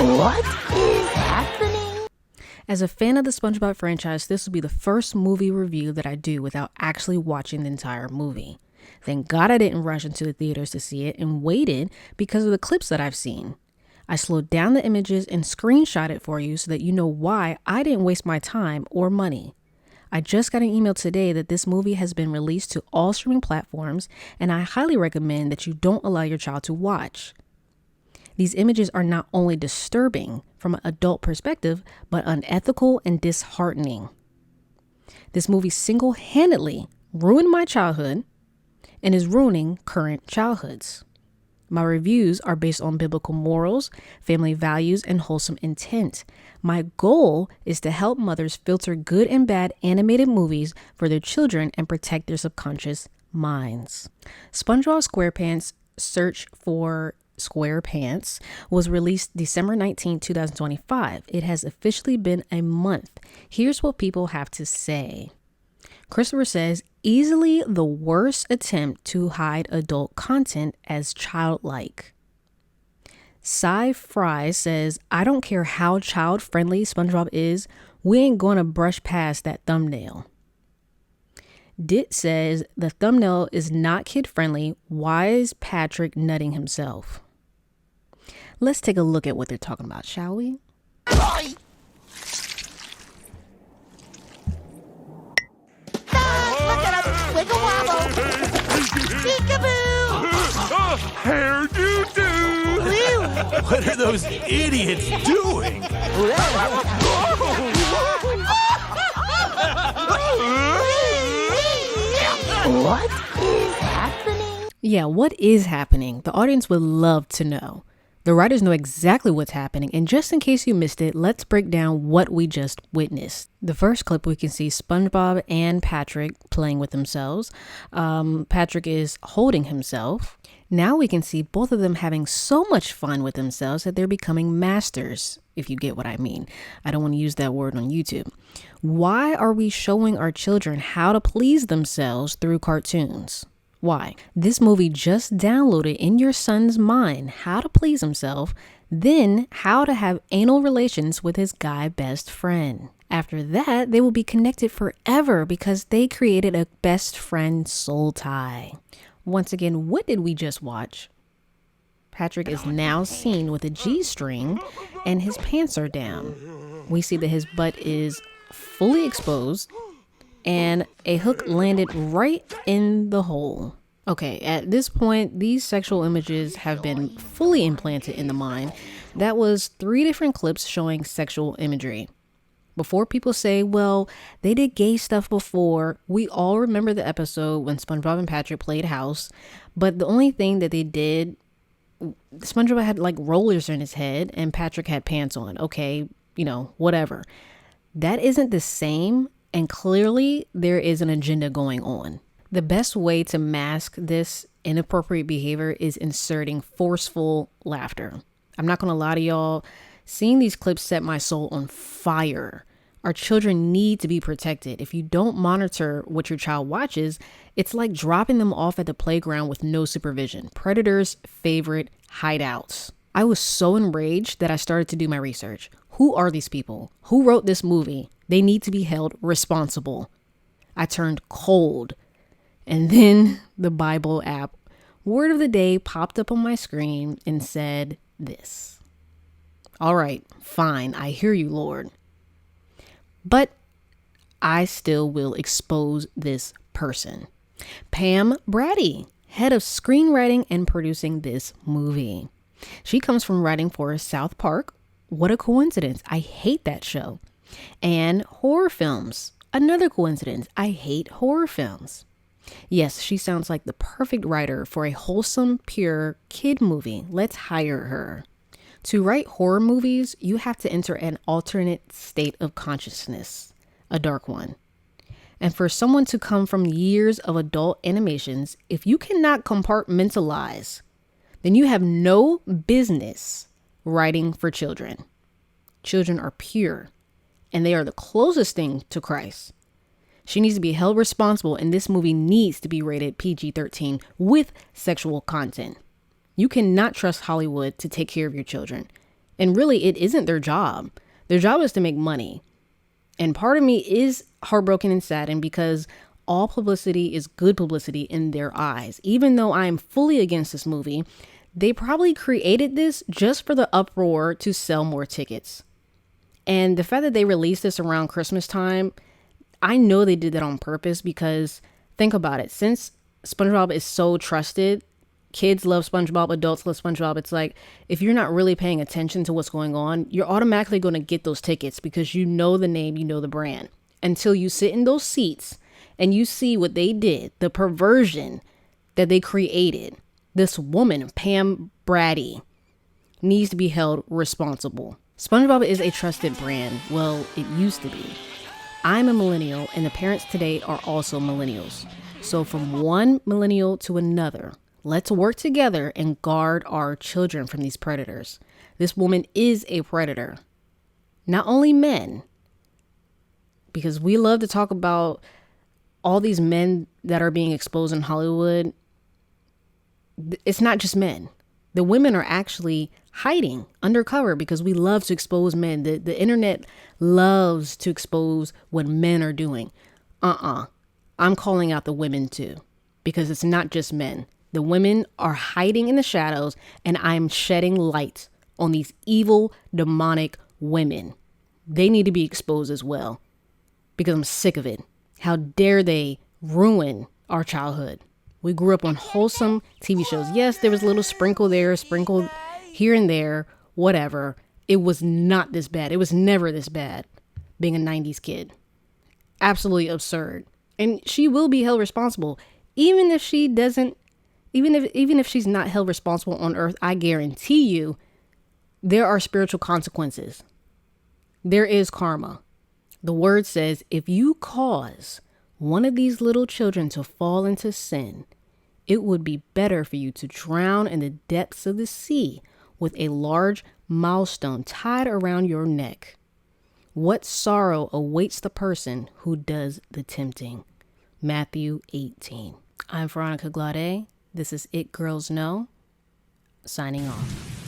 What is happening? As a fan of the SpongeBob franchise, this will be the first movie review that I do without actually watching the entire movie. Thank God I didn't rush into the theaters to see it and waited because of the clips that I've seen. I slowed down the images and screenshot it for you so that you know why I didn't waste my time or money. I just got an email today that this movie has been released to all streaming platforms, and I highly recommend that you don't allow your child to watch. These images are not only disturbing from an adult perspective, but unethical and disheartening. This movie single-handedly ruined my childhood and is ruining current childhoods. My reviews are based on biblical morals, family values, and wholesome intent. My goal is to help mothers filter good and bad animated movies for their children and protect their subconscious minds. SpongeBob SquarePants Search for SquarePants was released December 19, 2025. It has officially been a month. Here's what people have to say. Christopher says, easily the worst attempt to hide adult content as childlike. Cy Fry says, I don't care how child-friendly SpongeBob is, we ain't gonna brush past that thumbnail. Dit says, the thumbnail is not kid-friendly, why is Patrick nutting himself? Let's take a look at what they're talking about, shall we? Wiggle wobble. Peekaboo. How do you do? What are those idiots doing? What is happening? Yeah, what is happening? The audience would love to know. The writers know exactly what's happening, and just in case you missed it, let's break down what we just witnessed. The first clip, we can see SpongeBob and Patrick playing with themselves. Patrick is holding himself. Now we can see both of them having so much fun with themselves that they're becoming masters, if you get what I mean. I don't want to use that word on YouTube. Why are we showing our children how to please themselves through cartoons? Why? This movie just downloaded in your son's mind how to please himself, then how to have anal relations with his guy best friend. After that, they will be connected forever because they created a best friend soul tie. Once again, what did we just watch? Patrick is now seen with a G-string and his pants are down. We see that his butt is fully exposed and a hook landed right in the hole. Okay, at this point, these sexual images have been fully implanted in the mind. That was 3 different clips showing sexual imagery. Before people say, well, they did gay stuff before, we all remember the episode when SpongeBob and Patrick played house, but the only thing that they did, SpongeBob had like rollers in his head and Patrick had pants on. Okay, whatever. That isn't the same. And clearly there is an agenda going on. The best way to mask this inappropriate behavior is inserting forceful laughter. I'm not going to lie to y'all. Seeing these clips set my soul on fire. Our children need to be protected. If you don't monitor what your child watches, it's like dropping them off at the playground with no supervision. Predators' favorite hideouts. I was so enraged that I started to do my research. Who are these people? Who wrote this movie? They need to be held responsible. I turned cold. And then the Bible app, Word of the Day, popped up on my screen and said this. All right, fine. I hear you, Lord. But I still will expose this person. Pam Brady, head of screenwriting and producing this movie. She comes from writing for South Park. What a coincidence. I hate that show. And horror films. Another coincidence. I hate horror films. Yes, she sounds like the perfect writer for a wholesome, pure kid movie. Let's hire her. To write horror movies, you have to enter an alternate state of consciousness, a dark one. And for someone to come from years of adult animations, if you cannot compartmentalize, then you have no business writing for children. Children are pure. And they are the closest thing to Christ. She needs to be held responsible, and this movie needs to be rated PG-13 with sexual content. You cannot trust Hollywood to take care of your children. And really, it isn't their job. Their job is to make money. And part of me is heartbroken and saddened because all publicity is good publicity in their eyes. Even though I am fully against this movie, they probably created this just for the uproar to sell more tickets. And the fact that they released this around Christmas time, I know they did that on purpose because think about it. Since SpongeBob is so trusted, kids love SpongeBob, adults love SpongeBob. It's like, if you're not really paying attention to what's going on, you're automatically going to get those tickets because you know the name, you know the brand. Until you sit in those seats and you see what they did, the perversion that they created. This woman, Pam Brady, needs to be held responsible. SpongeBob is a trusted brand. Well, it used to be. I'm a millennial and the parents today are also millennials. So from one millennial to another, let's work together and guard our children from these predators. This woman is a predator. Not only men, because we love to talk about all these men that are being exposed in Hollywood. It's not just men. The women are actually hiding undercover because we love to expose men. The internet loves to expose what men are doing. I'm calling out the women too, because it's not just men. The women are hiding in the shadows, and I'm shedding light on these evil, demonic women. They need to be exposed as well, because I'm sick of it. How dare they ruin our childhood? We grew up on wholesome TV shows. Yes, there was a little sprinkle there, sprinkle here and there, whatever. It was not this bad. It was never this bad being a 90s kid. Absolutely absurd. And she will be held responsible. Even if she doesn't, even if she's not held responsible on earth, I guarantee you there are spiritual consequences. There is karma. The word says, if you cause one of these little children to fall into sin, it would be better for you to drown in the depths of the sea with a large millstone tied around your neck. What sorrow awaits the person who does the tempting? Matthew 18. I'm Veronica Glade. This is It Girls Know, signing off.